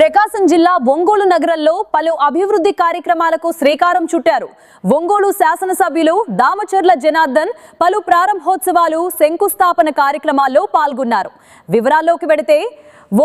ప్రకాశం జిల్లా ఒంగోలు నగరంలో పలు అభివృద్ధి కార్యక్రమాలకు శ్రీకారం చుట్టారు. ఒంగోలు శాసనసభ్యులు దామచర్ల జనార్దన్ పలు ప్రారంభోత్సవాలు, శంకుస్థాపన కార్యక్రమాల్లో పాల్గొన్నారు. వివరాల్లోకి వెడితే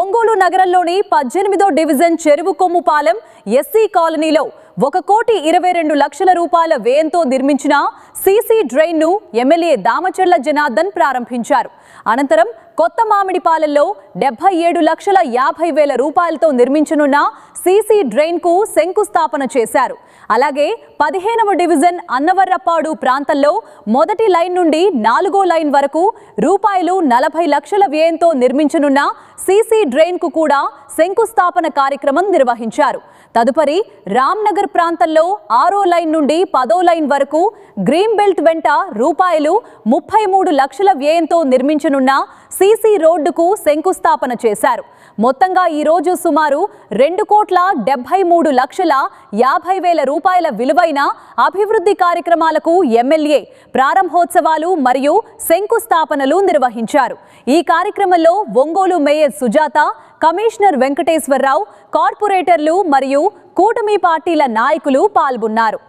ఒంగోలు నగరంలోని 18వ డివిజన్ చెరువు కొమ్ముపాలెం ఎస్సీ కాలనీలో 1,22,00,000 రూపాయల వ్యయంతో నిర్మించిన సీసీ డ్రైన్ ను ఎమ్మెల్యే దామచర్ల జనార్దన్ ప్రారంభించారు. అనంతరం కొత్త మామిడిపాలెంలో 77,50,000 రూపాయలతో నిర్మించనున్న సీసీ డ్రైన్ కు శంకుస్థాపన చేశారు. అలాగే 15వ డివిజన్ అన్నవర్రపాడు ప్రాంతంలో మొదటి లైన్ నుండి 4వ లైన్ వరకు రూపాయలు 40 లక్షల వ్యయంతో నిర్మించనున్న సీసీ డ్రైన్ కు కూడా శంకుస్థాపన కార్యక్రమం నిర్వహించారు. తదుపరి రామ్నగర్ ప్రాంతంలో 6వ లైన్ నుండి 10వ లైన్ వరకు గ్రీన్ బెల్ట్ వెంట రూపాయలు 33 లక్షల వ్యయంతో నిర్మించనున్న సీసీ రోడ్డుకు శంకుస్థాపన చేశారు. మొత్తంగా ఈ రోజు సుమారు 2,73,50,000 రూపాయల విలువైన అభివృద్ధి కార్యక్రమాలకు ఎమ్మెల్యే ప్రారంభోత్సవాలు మరియు శంకుస్థాపనలు నిర్వహించారు. ఈ కార్యక్రమంలో ఒంగోలు మేయర్ సుజాత, కమిషనర్ వెంకటేశ్వరరావు, కార్పొరేటర్లు మరియు కూటమి పార్టీల నాయకులు పాల్గొన్నారు.